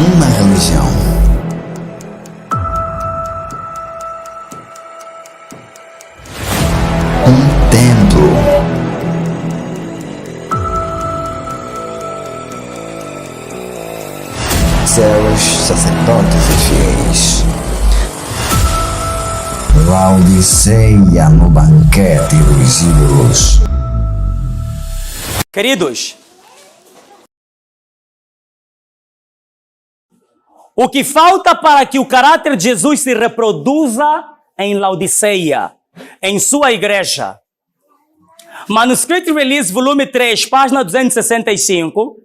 uma religião. Um templo. Seus sacerdotes e fiéis. Laodiceia no banquete dos ídolos. Queridos, o que falta para que o caráter de Jesus se reproduza em Laodiceia, em sua igreja? Manuscrito Release, volume 3, página 265,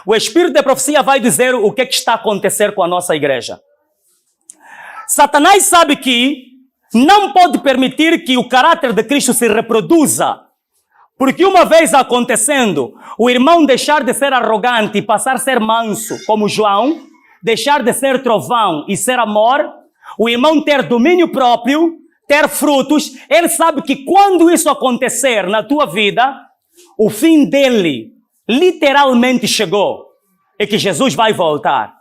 o Espírito de Profecia vai dizer o que está a acontecer com a nossa igreja. Satanás sabe que não pode permitir que o caráter de Cristo se reproduza, porque uma vez acontecendo, o irmão deixar de ser arrogante e passar a ser manso, como João, deixar de ser trovão e ser amor, o irmão ter domínio próprio, ter frutos, ele sabe que quando isso acontecer na tua vida, o fim dele literalmente chegou e que Jesus vai voltar.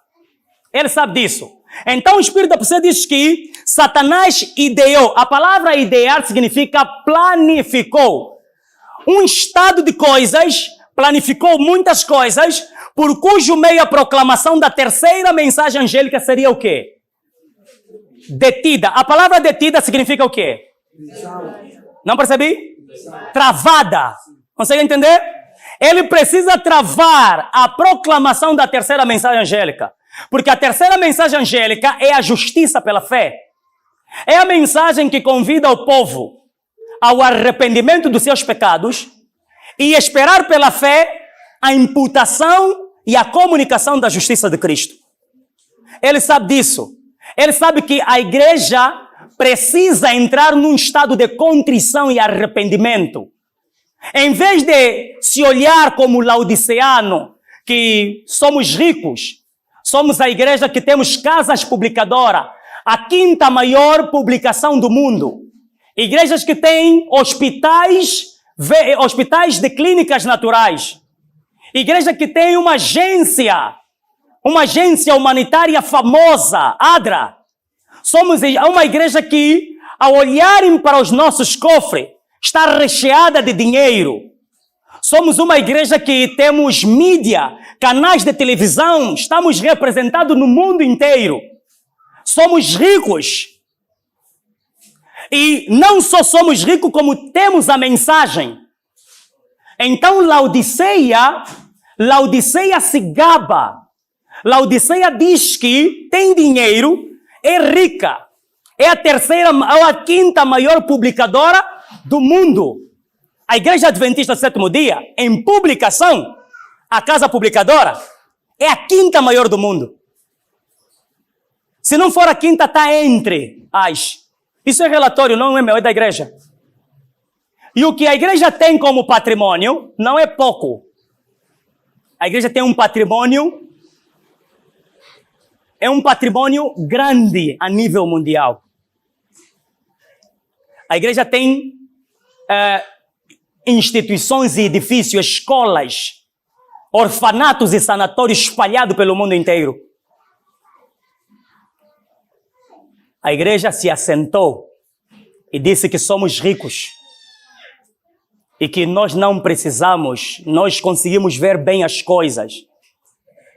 Ele sabe disso. Então o Espírito da Profecia diz que Satanás ideou. A palavra idear significa planificou. Um estado de coisas, planificou muitas coisas, por cujo meio a proclamação da terceira mensagem angélica seria o quê? Detida. A palavra detida significa o quê? Não percebi? Travada. Consegue entender? Ele precisa travar a proclamação da terceira mensagem angélica. Porque a terceira mensagem angélica é a justiça pela fé. É a mensagem que convida o povo ao arrependimento dos seus pecados e esperar pela fé a imputação e a comunicação da justiça de Cristo. Ele sabe disso. Ele sabe que a igreja precisa entrar num estado de contrição e arrependimento. Em vez de se olhar como laodiceano, que somos ricos, somos a igreja que temos casas publicadoras, a quinta maior publicação do mundo. Igrejas que têm hospitais de clínicas naturais. Igreja que tem uma agência humanitária famosa, ADRA. Somos uma igreja que, ao olharem para os nossos cofres, está recheada de dinheiro. Somos uma igreja que temos mídia, canais de televisão, estamos representados no mundo inteiro. Somos ricos. E não só somos ricos, como temos a mensagem. Então Laodiceia se gaba. Laodiceia diz que tem dinheiro, é rica. É a terceira ou a quinta maior publicadora do mundo. A Igreja Adventista do Sétimo Dia, em publicação, a casa publicadora, é a quinta maior do mundo. Se não for a quinta, está entre as. Isso é relatório, não é meu, é da igreja. E o que a igreja tem como patrimônio não é pouco. A igreja tem um patrimônio, é um patrimônio grande a nível mundial. A igreja tem instituições e edifícios, escolas, orfanatos e sanatórios espalhados pelo mundo inteiro. A igreja se assentou e disse que somos ricos e que nós não precisamos, nós conseguimos ver bem as coisas.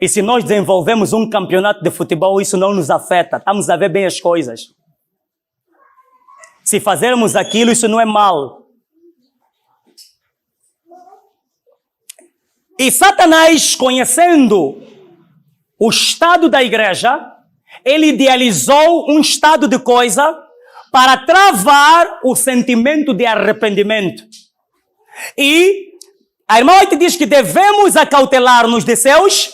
E se nós desenvolvemos um campeonato de futebol, isso não nos afeta, estamos a ver bem as coisas. Se fazermos aquilo, isso não é mal. E Satanás, conhecendo o estado da igreja, ele idealizou um estado de coisa para travar o sentimento de arrependimento. E a irmã White diz que devemos acautelar-nos de seus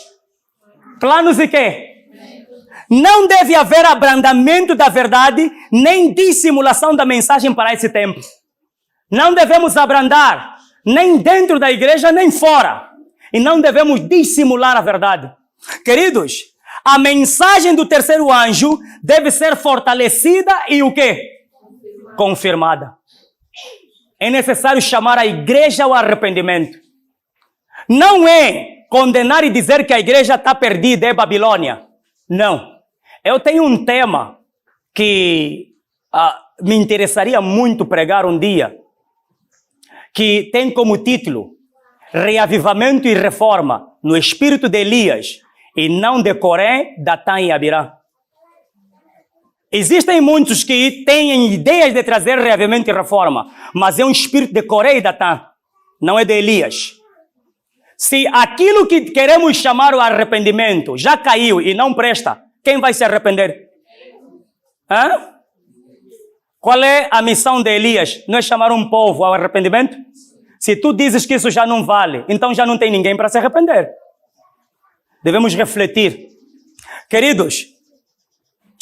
planos de quê? Não deve haver abrandamento da verdade, nem dissimulação da mensagem para esse tempo. Não devemos abrandar, nem dentro da igreja, nem fora. E não devemos dissimular a verdade. Queridos, a mensagem do terceiro anjo deve ser fortalecida e o quê? Confirmada. É necessário chamar a igreja ao arrependimento. Não é condenar e dizer que a igreja está perdida, é Babilônia. Não. Eu tenho um tema que me interessaria muito pregar um dia, que tem como título Reavivamento e Reforma no Espírito de Elias e não de Coré, Datã e Abirã. Existem muitos que têm ideias de trazer reavivamento e reforma, mas é um espírito de Coré e Datã, não é de Elias. Se aquilo que queremos chamar o arrependimento já caiu e não presta, quem vai se arrepender? Hã? Qual é a missão de Elias? Não é chamar um povo ao arrependimento? Se tu dizes que isso já não vale, então já não tem ninguém para se arrepender. Devemos refletir. Queridos,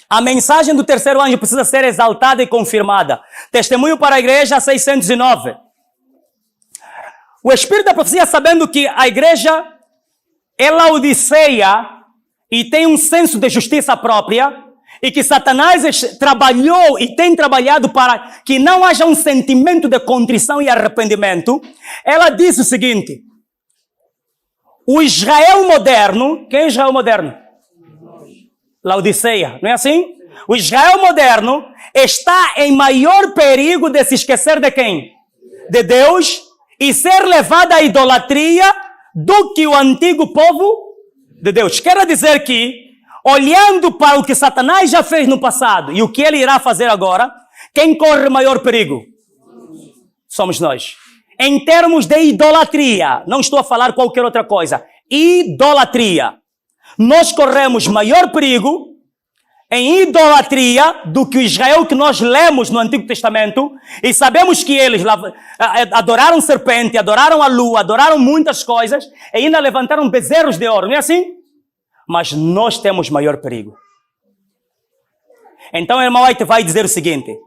a mensagem do terceiro anjo precisa ser exaltada e confirmada. Testemunho para a igreja 609. O Espírito da profecia, sabendo que a igreja é Laodiceia e tem um senso de justiça própria, e que Satanás trabalhou e tem trabalhado para que não haja um sentimento de contrição e arrependimento, ela disse o seguinte: o Israel moderno, quem é Israel moderno? Laodiceia, não é assim? O Israel moderno está em maior perigo de se esquecer de quem? De Deus e ser levado à idolatria do que o antigo povo de Deus. Quer dizer que, olhando para o que Satanás já fez no passado e o que ele irá fazer agora, quem corre maior perigo? Somos nós. Em termos de idolatria, não estou a falar qualquer outra coisa, idolatria. Nós corremos maior perigo em idolatria do que o Israel que nós lemos no Antigo Testamento e sabemos que eles adoraram serpente, adoraram a lua, adoraram muitas coisas e ainda levantaram bezerros de ouro, não é assim? Mas nós temos maior perigo. Então, a irmã White vai dizer o seguinte.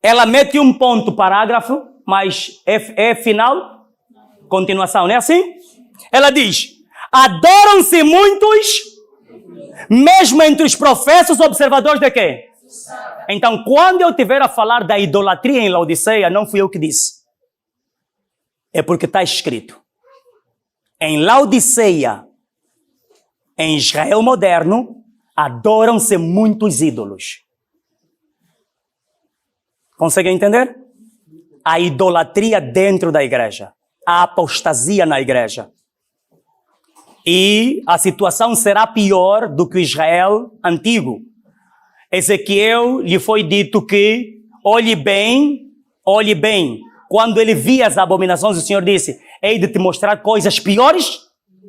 Ela mete um ponto, parágrafo, mas é final, continuação, não é assim? Ela diz, adoram-se muitos, mesmo entre os professos observadores de quê? Então, quando eu estiver a falar da idolatria em Laodiceia, não fui eu que disse. É porque está escrito. Em Laodiceia, em Israel moderno, adoram-se muitos ídolos. Conseguem entender? A idolatria dentro da igreja. A apostasia na igreja. E a situação será pior do que o Israel antigo. Ezequiel lhe foi dito que, olhe bem. Quando ele via as abominações, o Senhor disse, hei de te mostrar coisas piores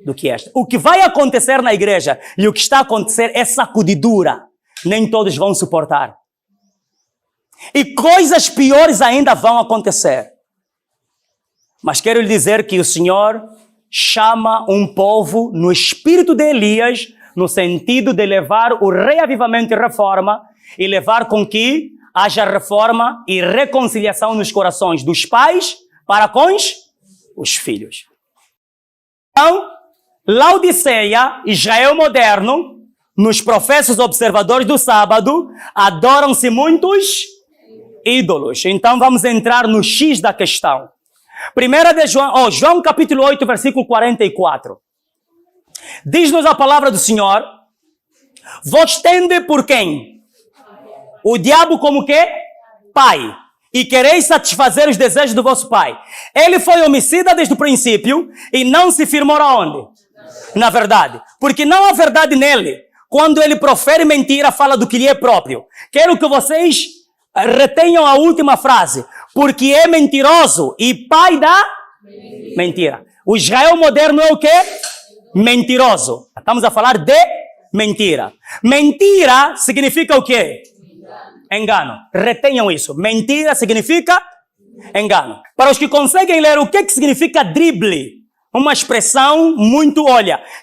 do que esta. O que vai acontecer na igreja e o que está a acontecer é sacudidura. Nem todos vão suportar. E coisas piores ainda vão acontecer. Mas quero lhe dizer que o Senhor chama um povo no espírito de Elias, no sentido de levar o reavivamento e reforma e levar com que haja reforma e reconciliação nos corações dos pais para com os filhos. Então, Laodiceia, Israel moderno, nos professos observadores do sábado, adoram-se muitos ídolos. Então vamos entrar no X da questão. Primeira de João capítulo 8, versículo 44. Diz-nos a palavra do Senhor, vos tende por quem? O diabo como que? Pai. E quereis satisfazer os desejos do vosso pai. Ele foi homicida desde o princípio e não se firmou aonde? Na verdade. Porque não há verdade nele. Quando ele profere mentira, fala do que lhe é próprio. Quero que vocês retenham a última frase. Porque é mentiroso e pai da mentira. O Israel moderno é o quê? Mentiroso. Estamos a falar de mentira. Mentira significa o quê? Engano. Retenham isso. Mentira significa engano. Para os que conseguem ler, o que significa drible? Uma expressão muito,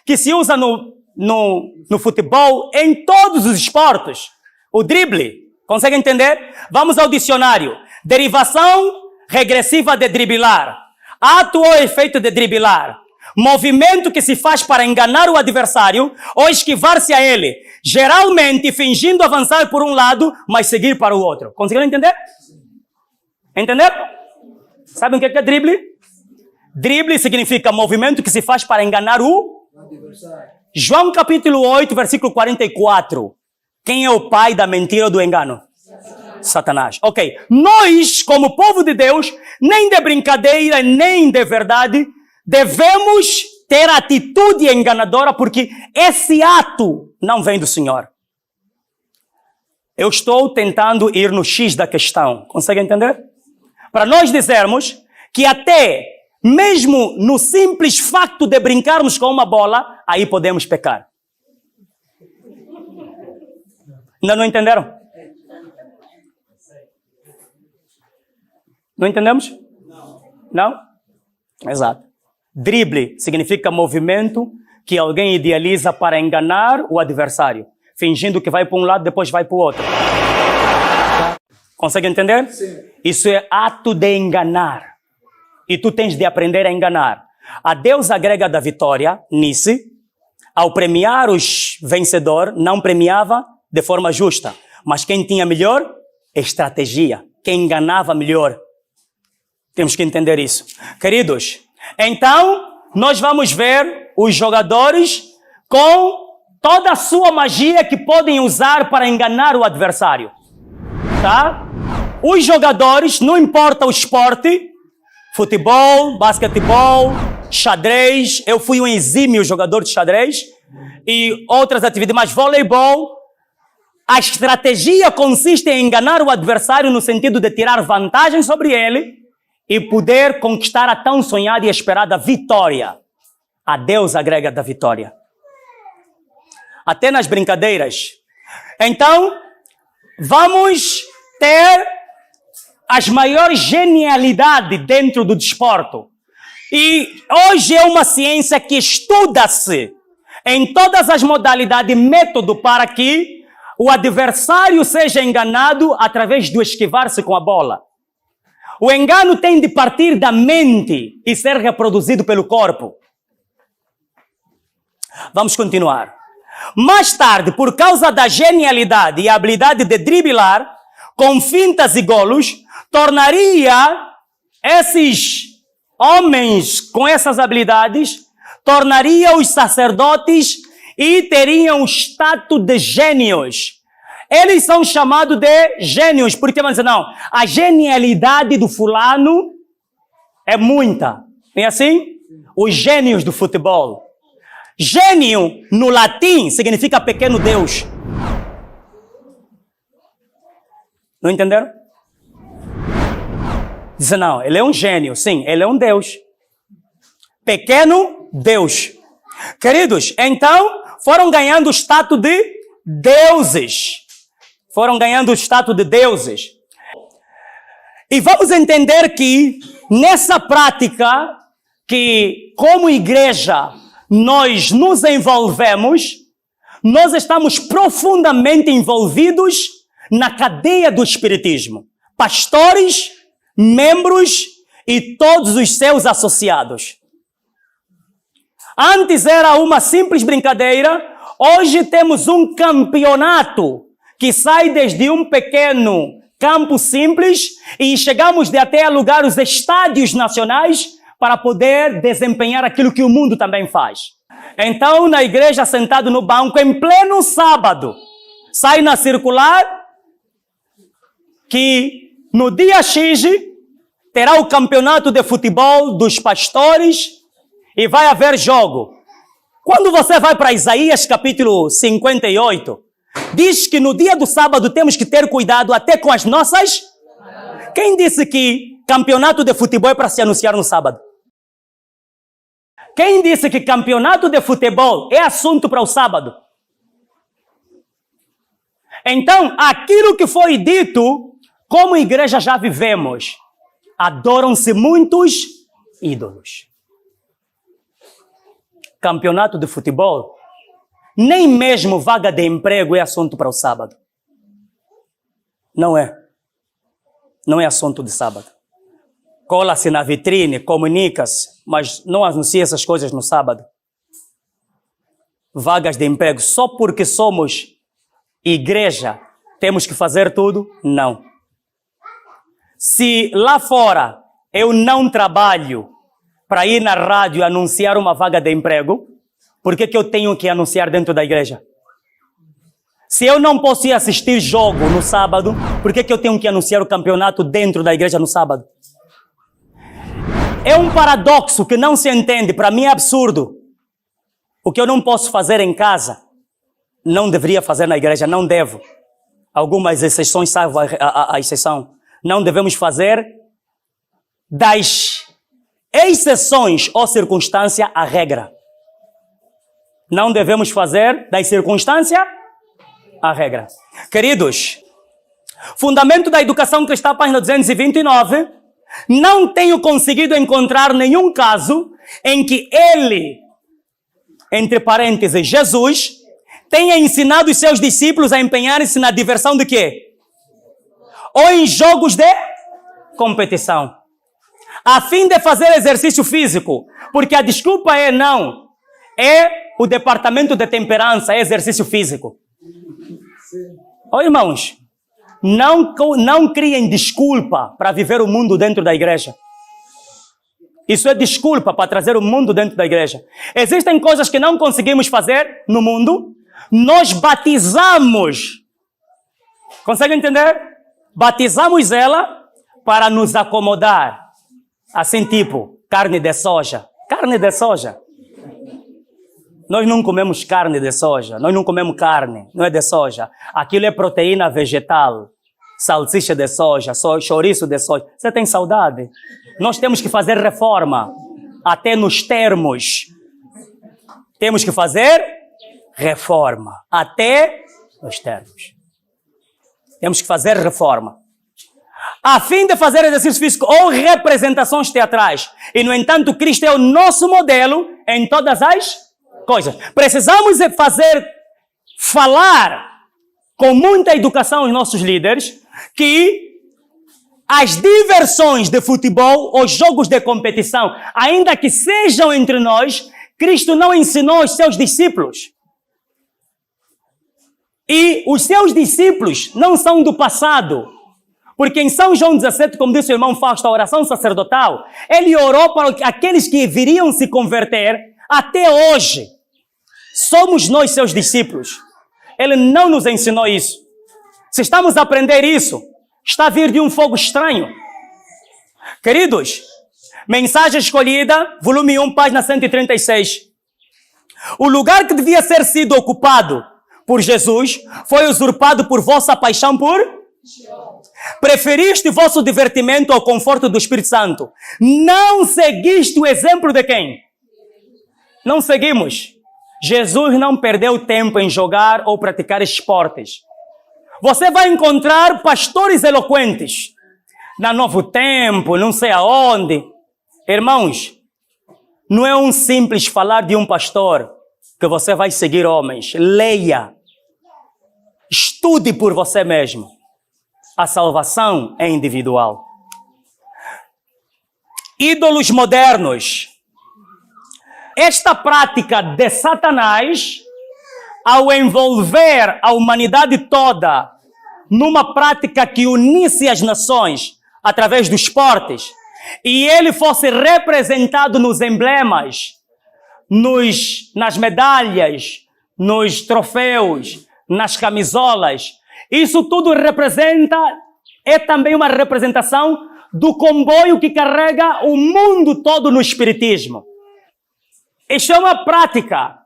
que se usa no futebol, em todos os esportes. O drible. Conseguem entender? Vamos ao dicionário. Derivação regressiva de driblar. Ato ou efeito de driblar. Movimento que se faz para enganar o adversário ou esquivar-se a ele. Geralmente fingindo avançar por um lado, mas seguir para o outro. Conseguiram entender? Entender? Sabem o que é drible? Drible significa movimento que se faz para enganar o João capítulo 8, versículo 44. Quem é o pai da mentira ou do engano? Satanás. Ok. Nós, como povo de Deus, nem de brincadeira, nem de verdade, devemos ter atitude enganadora, porque esse ato não vem do Senhor. Eu estou tentando ir no X da questão. Consegue entender? Para nós dizermos que até mesmo no simples facto de brincarmos com uma bola, aí podemos pecar. Ainda não entenderam? Não entendemos? Não? Exato. Drible significa movimento que alguém idealiza para enganar o adversário, fingindo que vai para um lado, depois vai para o outro. Consegue entender? Sim. Isso é ato de enganar. E tu tens de aprender a enganar. A deusa grega da vitória, Nice, ao premiar os vencedores, não premiava de forma justa. Mas quem tinha melhor estratégia, quem enganava melhor. Temos que entender isso. Queridos, então nós vamos ver os jogadores com toda a sua magia que podem usar para enganar o adversário. Tá? Os jogadores, não importa o esporte, futebol, basquetebol, xadrez, eu fui um exímio jogador de xadrez e outras atividades, mas voleibol, a estratégia consiste em enganar o adversário no sentido de tirar vantagem sobre ele e poder conquistar a tão sonhada e esperada vitória. A deusa grega da vitória. Até nas brincadeiras. Então, vamos ter as maiores genialidades dentro do desporto. E hoje é uma ciência que estuda-se em todas as modalidades, método para que o adversário seja enganado através do esquivar-se com a bola. O engano tem de partir da mente e ser reproduzido pelo corpo. Vamos continuar. Mais tarde, por causa da genialidade e habilidade de driblar, com fintas e golos, tornaria esses homens com essas habilidades, tornaria os sacerdotes e teriam o status de gênios. Eles são chamados de gênios, porque vão dizer, não, a genialidade do fulano é muita. Não é assim? Os gênios do futebol. Gênio, no latim, significa pequeno Deus. Não entenderam? Diz, não, ele é um gênio. Sim, ele é um Deus. Pequeno Deus. Queridos, então, foram ganhando o status de deuses. Foram ganhando o status de deuses. E vamos entender que, nessa prática, que como igreja, nós nos envolvemos, nós estamos profundamente envolvidos na cadeia do espiritismo. Pastores, membros e todos os seus associados. Antes era uma simples brincadeira, hoje temos um campeonato que sai desde um pequeno campo simples e chegamos de até alugar os estádios nacionais para poder desempenhar aquilo que o mundo também faz. Então, na igreja, sentado no banco, em pleno sábado, sai na circular que no dia X terá o campeonato de futebol dos pastores e vai haver jogo. Quando você vai para Isaías capítulo 58, diz que no dia do sábado temos que ter cuidado até com as nossas... Quem disse que campeonato de futebol é para se anunciar no sábado? Quem disse que campeonato de futebol é assunto para o sábado? Então, aquilo que foi dito, como igreja já vivemos, adoram-se muitos ídolos. Campeonato de futebol, nem mesmo vaga de emprego é assunto para o sábado. Não é. Não é assunto de sábado. Cola-se na vitrine, comunica-se, mas não anuncia essas coisas no sábado. Vagas de emprego, só porque somos igreja, temos que fazer tudo? Não. Se lá fora eu não trabalho para ir na rádio anunciar uma vaga de emprego, Por que eu tenho que anunciar dentro da igreja? Se eu não posso ir assistir jogo no sábado, por que eu tenho que anunciar o campeonato dentro da igreja no sábado? É um paradoxo que não se entende, para mim é absurdo. O que eu não posso fazer em casa, não deveria fazer na igreja, não devo. Algumas exceções, salvo a exceção. Não devemos fazer das exceções ou circunstância a regra. Não devemos fazer das circunstâncias a regra. Queridos, Fundamento da Educação Cristã, página 229, não tenho conseguido encontrar nenhum caso em que ele, entre parênteses, Jesus, tenha ensinado os seus discípulos a empenharem-se na diversão de quê? Ou em jogos de competição, a fim de fazer exercício físico, porque a desculpa é não, é o departamento de temperança, é exercício físico. Ó irmãos, não criem desculpa para viver o mundo dentro da igreja. Isso é desculpa para trazer o mundo dentro da igreja. Existem coisas que não conseguimos fazer no mundo, nós batizamos. Consegue entender? Batizamos ela para nos acomodar. Assim tipo, carne de soja. Carne de soja. Nós não comemos carne de soja. Nós não comemos carne, não é de soja. Aquilo é proteína vegetal. Salsicha de soja, chouriço de soja. Você tem saudade? Nós temos que fazer reforma. Até nos termos. Temos que fazer reforma. Até nos termos. Temos que fazer reforma. A fim de fazer exercício físico ou representações teatrais. E, no entanto, Cristo é o nosso modelo em todas as coisas. Precisamos falar com muita educação aos nossos líderes que as diversões de futebol ou jogos de competição, ainda que sejam entre nós, Cristo não ensinou aos seus discípulos. E os seus discípulos não são do passado. Porque em São João 17, como disse o irmão Fausto, a oração sacerdotal, ele orou para aqueles que viriam se converter até hoje. Somos nós seus discípulos. Ele não nos ensinou isso. Se estamos a aprender isso, está a vir de um fogo estranho. Queridos, mensagem escolhida, volume 1, página 136. O lugar que devia ser sido ocupado por Jesus foi usurpado por vossa paixão por... Preferiste vosso divertimento ao conforto do Espírito Santo. Não seguiste o exemplo de quem? Não seguimos. Jesus não perdeu tempo em jogar ou praticar esportes. Você vai encontrar pastores eloquentes na Novo Tempo, não sei aonde. Irmãos, não é um simples falar de um pastor que você vai seguir homens. Leia. Estude por você mesmo. A salvação é individual. Ídolos modernos. Esta prática de Satanás, ao envolver a humanidade toda numa prática que unisse as nações através dos esportes, e ele fosse representado nos emblemas, nas medalhas, nos troféus, nas camisolas, isso tudo é também uma representação do comboio que carrega o mundo todo no espiritismo. Isso é uma prática.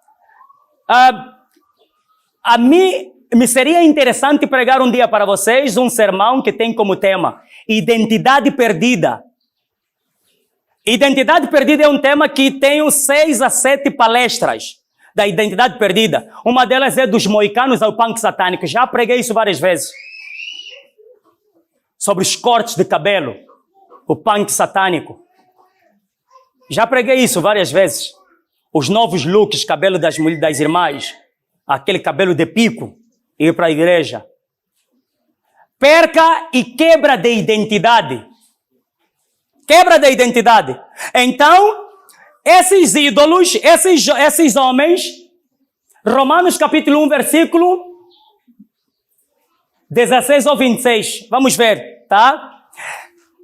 A mim, me seria interessante pregar um dia para vocês um sermão que tem como tema Identidade Perdida. Identidade Perdida é um tema que tenho 6 a 7 palestras. Da identidade perdida. Uma delas é dos moicanos ao punk satânico. Já preguei isso várias vezes. Sobre os cortes de cabelo. O punk satânico. Já preguei isso várias vezes. Os novos looks, cabelo das irmãs. Aquele cabelo de pico. Ir para a igreja. Perca e quebra de identidade. Quebra de identidade. Então... esses ídolos, esses homens, Romanos capítulo 1, versículo 16 ou 26. Vamos ver, tá?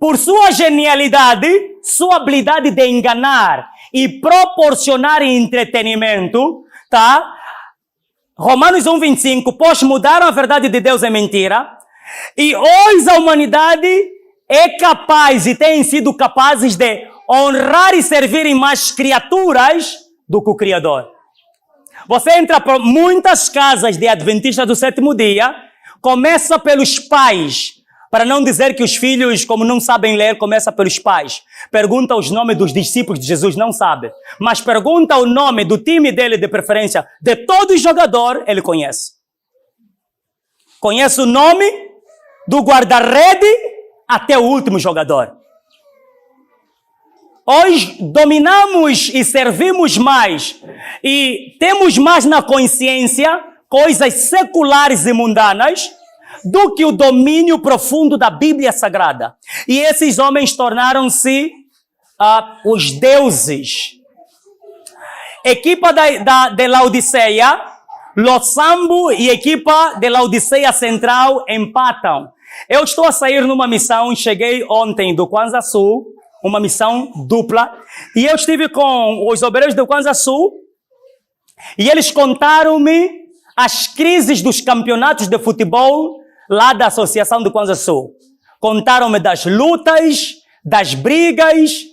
Por sua genialidade, sua habilidade de enganar e proporcionar entretenimento, tá? Romanos 1:25, pois mudaram a verdade de Deus em mentira, e hoje a humanidade é capaz e tem sido capazes de honrar e servirem mais criaturas do que o Criador. Você entra por muitas casas de adventistas do sétimo dia, começa pelos pais, para não dizer que os filhos, como não sabem ler, começa pelos pais. Pergunta os nomes dos discípulos de Jesus, não sabe. Mas pergunta o nome do time dele de preferência, de todo jogador, ele conhece. Conhece o nome do guarda-rede até o último jogador. Hoje dominamos e servimos mais e temos mais na consciência coisas seculares e mundanas do que o domínio profundo da Bíblia Sagrada. E esses homens tornaram-se os deuses. Equipa de Laodiceia, Losambo e equipa de Laodiceia Central empatam. Eu estou a sair numa missão, cheguei ontem do Kwanza Sul, uma missão dupla, e eu estive com os obreiros do Kwanza Sul, e eles contaram-me as crises dos campeonatos de futebol lá da Associação do Kwanza Sul. Contaram-me das lutas, das brigas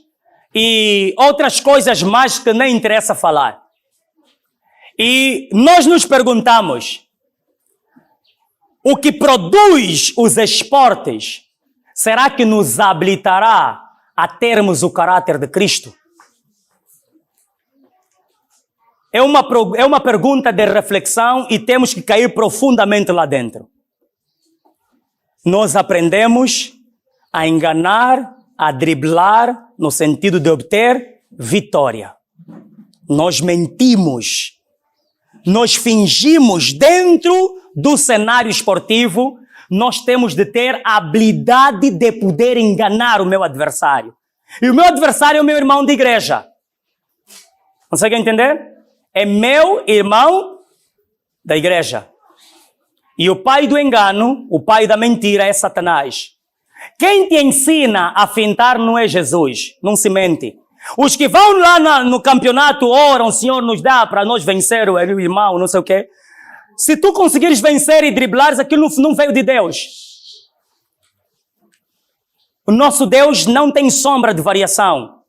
e outras coisas mais que nem interessa falar. E nós nos perguntamos, o que produz os esportes, será que nos habilitará a termos o caráter de Cristo? É uma pergunta de reflexão e temos que cair profundamente lá dentro. Nós aprendemos a enganar, a driblar, no sentido de obter vitória. Nós mentimos. Nós fingimos dentro do cenário esportivo. Nós temos de ter a habilidade de poder enganar o meu adversário. E o meu adversário é o meu irmão de igreja. Consegue entender? É meu irmão da igreja. E o pai do engano, o pai da mentira é Satanás. Quem te ensina a fintar não é Jesus, não se mente. Os que vão lá no campeonato oram, o Senhor nos dá para nós vencer o irmão, não sei o quê. Se tu conseguires vencer e driblares, aquilo não veio de Deus. O nosso Deus não tem sombra de variação.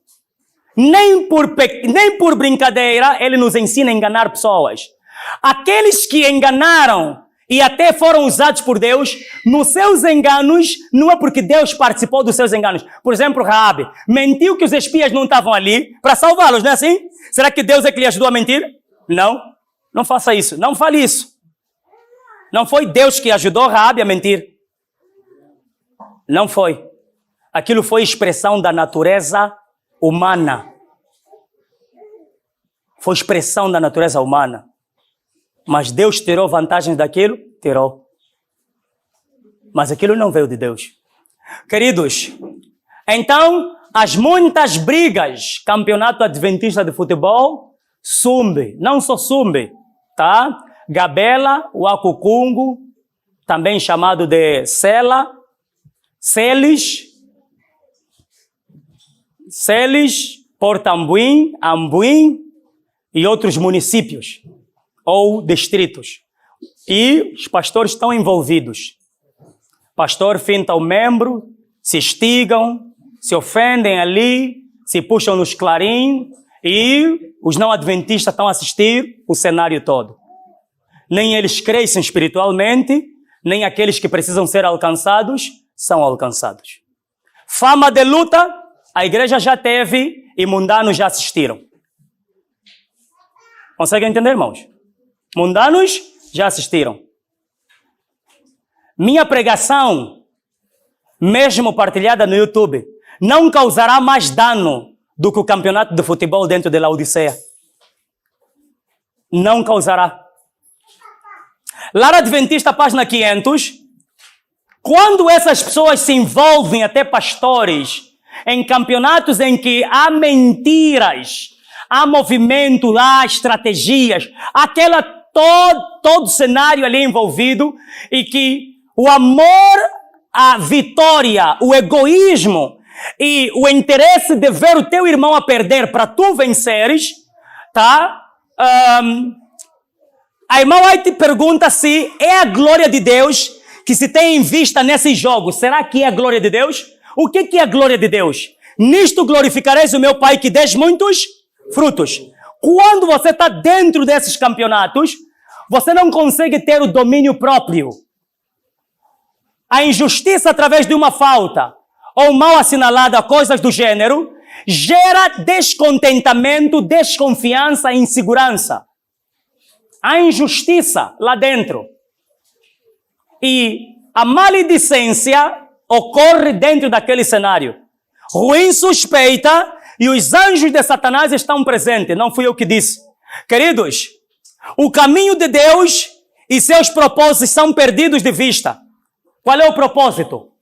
Nem por brincadeira, Ele nos ensina a enganar pessoas. Aqueles que enganaram e até foram usados por Deus, nos seus enganos, não é porque Deus participou dos seus enganos. Por exemplo, Raabe mentiu que os espias não estavam ali para salvá-los, não é assim? Será que Deus é que lhe ajudou a mentir? Não. Não faça isso. Não fale isso. Não foi Deus que ajudou Raabe a mentir. Não foi. Aquilo foi expressão da natureza humana. Foi expressão da natureza humana. Mas Deus tirou vantagens daquilo? Tirou. Mas aquilo não veio de Deus. Queridos, então, as muitas brigas, campeonato adventista de futebol, Sumbe, não só Sumbe, tá? Gabela, Wakukungu, também chamado de Sela, Celis, Portambuim, Ambuim e outros municípios ou distritos. E os pastores estão envolvidos. Pastor finta o membro, se estigam, se ofendem ali, se puxam nos clarins e os não adventistas estão a assistir o cenário todo. Nem eles crescem espiritualmente, nem aqueles que precisam ser alcançados são alcançados. Fama de luta, a igreja já teve e mundanos já assistiram. Conseguem entender, irmãos? Mundanos já assistiram. Minha pregação, mesmo partilhada no YouTube, não causará mais dano do que o campeonato de futebol dentro de Laodiceia. Não causará. Lar Adventista, página 500, quando essas pessoas se envolvem, até pastores, em campeonatos em que há mentiras, há movimento, há estratégias, todo cenário ali envolvido, e que o amor, a vitória, o egoísmo e o interesse de ver o teu irmão a perder para tu venceres, tá? A irmã White pergunta se é a glória de Deus que se tem em vista nesse jogo. Será que é a glória de Deus? O que é a glória de Deus? Nisto glorificareis o meu Pai que dês muitos frutos. Quando você está dentro desses campeonatos, você não consegue ter o domínio próprio. A injustiça através de uma falta ou mal assinalada, coisas do gênero, gera descontentamento, desconfiança e insegurança. Há injustiça lá dentro. E a maledicência ocorre dentro daquele cenário. Ruim suspeita e os anjos de Satanás estão presentes. Não fui eu que disse. Queridos, o caminho de Deus e seus propósitos são perdidos de vista. Qual é o propósito?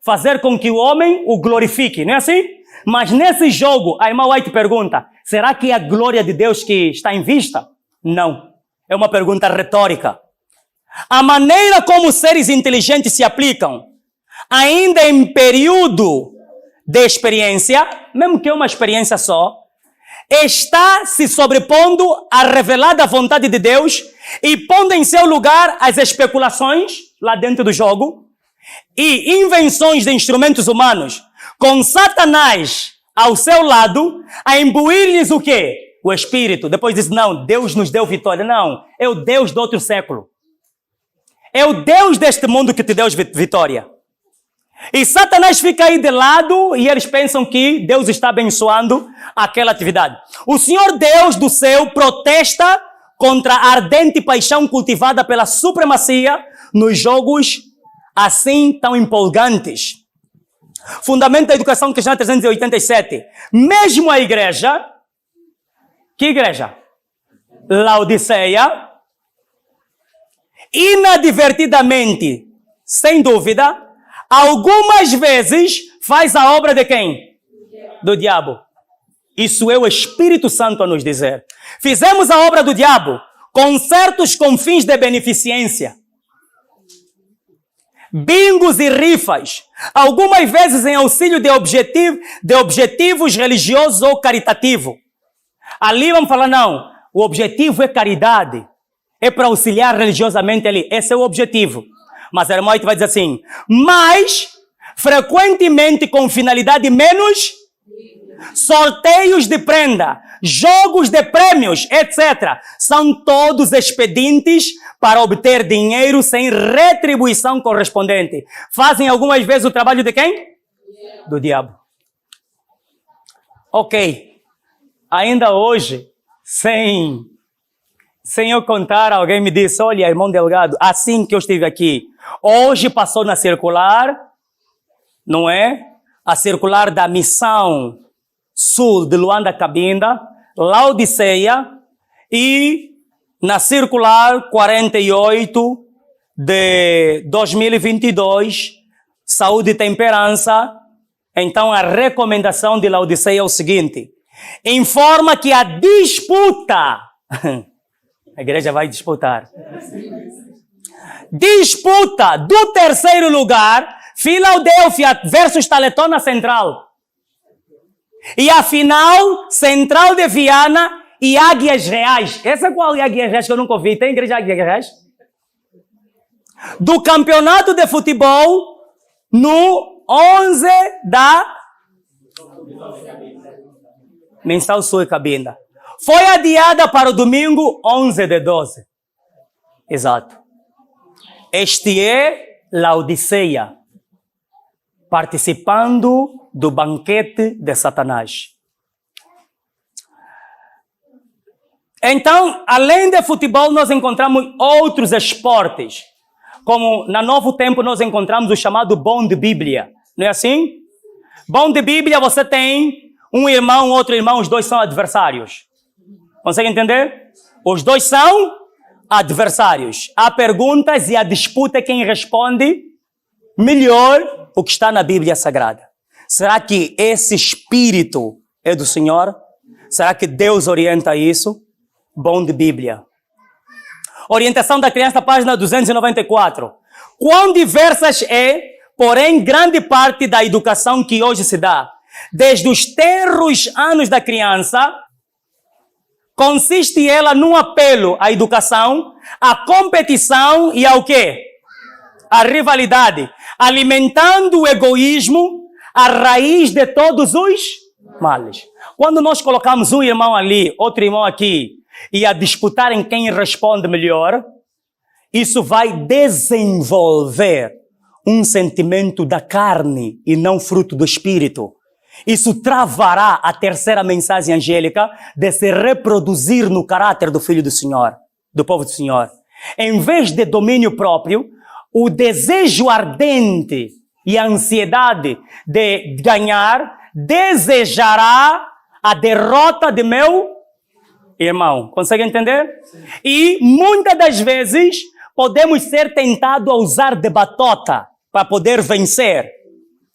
Fazer com que o homem o glorifique, não é assim? Mas nesse jogo, a irmã White pergunta, será que é a glória de Deus que está em vista? Não. É uma pergunta retórica. A maneira como os seres inteligentes se aplicam, ainda em período de experiência, mesmo que é uma experiência só, está se sobrepondo à revelada vontade de Deus e pondo em seu lugar as especulações lá dentro do jogo e invenções de instrumentos humanos, com Satanás ao seu lado, a imbuir-lhes o quê? O Espírito. Depois diz, não, Deus nos deu vitória. Não, é o Deus do outro século. É o Deus deste mundo que te deu vitória. E Satanás fica aí de lado e eles pensam que Deus está abençoando aquela atividade. O Senhor Deus do céu protesta contra a ardente paixão cultivada pela supremacia nos jogos assim tão empolgantes. Fundamento da educação cristã 387. Mesmo a igreja, que igreja? Laodiceia, inadvertidamente, sem dúvida, algumas vezes faz a obra de quem? Do diabo. Isso é o Espírito Santo a nos dizer. Fizemos a obra do diabo com certos confins de beneficência. Bingos e rifas, algumas vezes em auxílio de objetivos religiosos ou caritativos. Ali vamos falar, não, o objetivo é caridade, é para auxiliar religiosamente ali, esse é o objetivo. Mas a irmã vai dizer assim, mas frequentemente com finalidade menos, sorteios de prenda, jogos de prêmios, etc. São todos expedientes para obter dinheiro sem retribuição correspondente. Fazem algumas vezes o trabalho de quem? Do diabo. Ok. Ainda hoje, sem eu contar, alguém me disse, olha, irmão Delgado, assim que eu estive aqui, hoje passou na circular, não é? A circular da missão sul de Luanda Cabinda, Laodiceia, e na circular 48 de 2022, Saúde e Temperança. Então a recomendação de Laodiceia é o seguinte, informa que a disputa, a igreja vai disputar, disputa do terceiro lugar, Filadélfia versus Taletona Central. E a final, Central de Viana e Águias Reais. Essa é qual é Águias Reais que eu nunca ouvi? Tem igreja Águias Reais? Do campeonato de futebol no 11 da Mensal Sul e Cabinda. Foi adiada para o domingo 11 de 12. Exato. Este é Laodiceia, participando do banquete de Satanás. Então, além de futebol, nós encontramos outros esportes. Como na Novo Tempo nós encontramos o chamado bom de Bíblia. Não é assim? Bom de Bíblia, você tem um irmão, outro irmão, os dois são adversários. Consegue entender? Os dois são adversários. Há perguntas e a disputa é quem responde melhor o que está na Bíblia Sagrada. Será que esse espírito é do Senhor? Será que Deus orienta isso? Bom de Bíblia. Orientação da criança, página 294. Quão diversas Porém, grande parte da educação que hoje se dá, desde os tenros anos da criança, consiste ela num apelo à educação, à competição e ao quê? À rivalidade, alimentando o egoísmo, a raiz de todos os males. Quando nós colocamos um irmão ali, outro irmão aqui, e a disputarem quem responde melhor, isso vai desenvolver um sentimento da carne e não fruto do espírito. Isso travará a terceira mensagem angélica de se reproduzir no caráter do Filho do Senhor, do povo do Senhor. Em vez de domínio próprio, o desejo ardente e a ansiedade de ganhar desejará a derrota de meu irmão. Consegue entender? E muitas das vezes podemos ser tentados a usar de batota para poder vencer.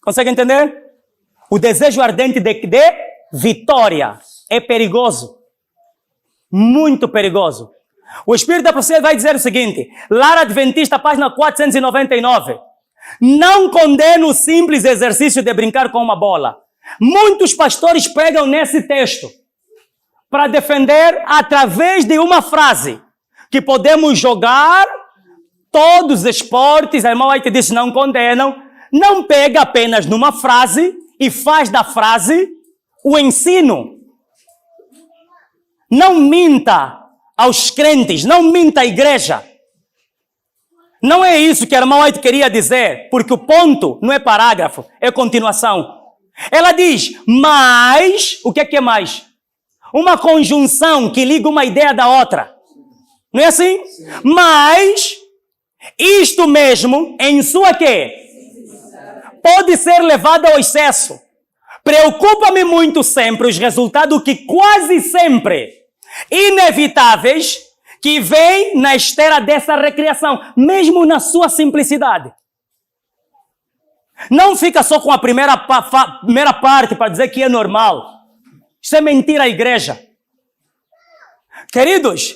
Consegue entender? O desejo ardente de vitória é perigoso. Muito perigoso. O Espírito da Profecia vai dizer o seguinte, Lar Adventista, página 499. Não condeno o simples exercício de brincar com uma bola. Muitos pastores pegam nesse texto para defender através de uma frase que podemos jogar todos os esportes. A irmã White disse, não condenam. Não pega apenas numa frase e faz da frase o ensino. Não minta aos crentes, não minta à igreja. Não é isso que a irmã White queria dizer, porque o ponto não é parágrafo, é continuação. Ela diz, mas, o que é mais? Uma conjunção que liga uma ideia da outra. Não é assim? Mas, isto mesmo, em sua quê? Pode ser levado ao excesso. Preocupa-me muito sempre os resultados que quase sempre, inevitáveis, que vêm na esteira dessa recriação, mesmo na sua simplicidade. Não fica só com a primeira parte para dizer que é normal. Isso é mentira à igreja. Queridos,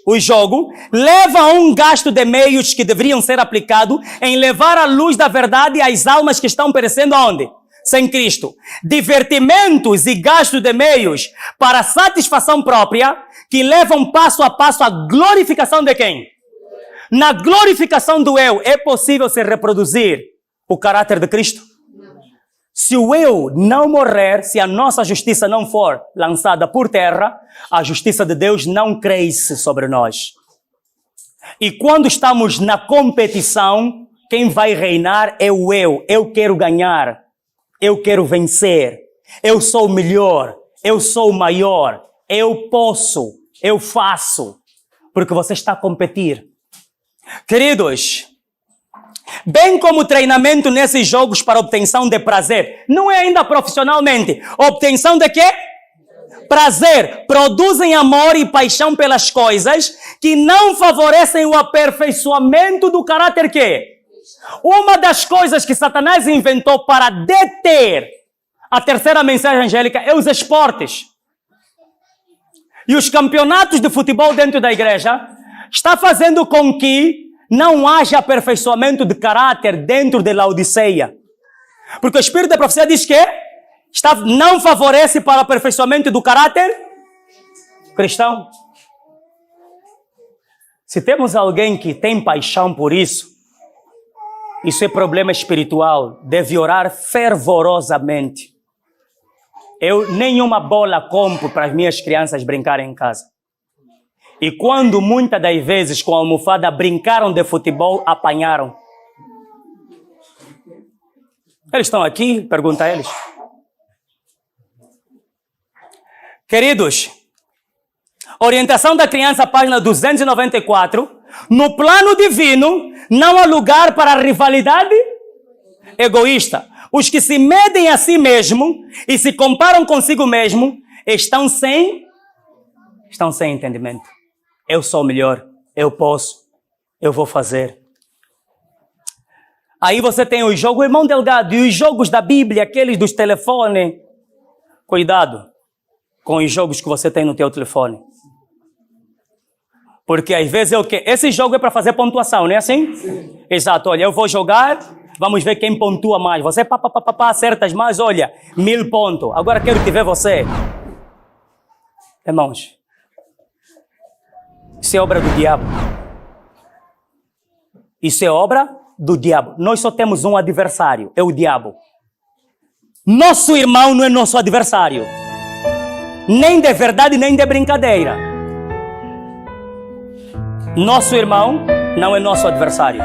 o jogo, leva a um gasto de meios que deveriam ser aplicados em levar a luz da verdade às almas que estão perecendo aonde? Sem Cristo. Divertimentos e gasto de meios para satisfação própria que levam passo a passo à glorificação de quem? Na glorificação do eu, é possível se reproduzir o caráter de Cristo? Se o eu não morrer, se a nossa justiça não for lançada por terra, a justiça de Deus não cresce sobre nós. E quando estamos na competição, quem vai reinar é o eu. Eu quero ganhar. Eu quero vencer. Eu sou o melhor. Eu sou o maior. Eu posso. Eu faço. Porque você está a competir. Queridos, bem como treinamento nesses jogos para obtenção de prazer, não é ainda profissionalmente. Obtenção de quê? Prazer. Produzem amor e paixão pelas coisas que não favorecem o aperfeiçoamento do caráter quê? Uma das coisas que Satanás inventou para deter a terceira mensagem angélica é os esportes. E os campeonatos de futebol dentro da igreja está fazendo com que não haja aperfeiçoamento de caráter dentro de Laodiceia. Porque o Espírito da Profecia diz que não favorece para o aperfeiçoamento do caráter cristão. Se temos alguém que tem paixão por isso é problema espiritual. Deve orar fervorosamente. Eu nenhuma bola compro para as minhas crianças brincarem em casa. E quando muitas das vezes com a almofada brincaram de futebol, apanharam. Eles estão aqui? Pergunta a eles. Queridos, orientação da criança, página 294. No plano divino, não há lugar para a rivalidade egoísta. Os que se medem a si mesmo e se comparam consigo mesmo estão sem entendimento. Eu sou o melhor, eu posso, eu vou fazer. Aí você tem os jogos, irmão Delgado, e os jogos da Bíblia, aqueles dos telefones. Cuidado com os jogos que você tem no teu telefone. Porque às vezes é o quê? Esse jogo é para fazer pontuação, não é assim? Sim. Exato, olha, eu vou jogar Vamos ver quem pontua mais. Você acertas mais, olha, 1000 pontos. Agora quero te ver você. Irmãos, isso é obra do diabo. Isso é obra do diabo. Nós só temos um adversário, é o diabo. Nosso irmão não é nosso adversário. Nem de verdade, nem de brincadeira. Nosso irmão não é nosso adversário.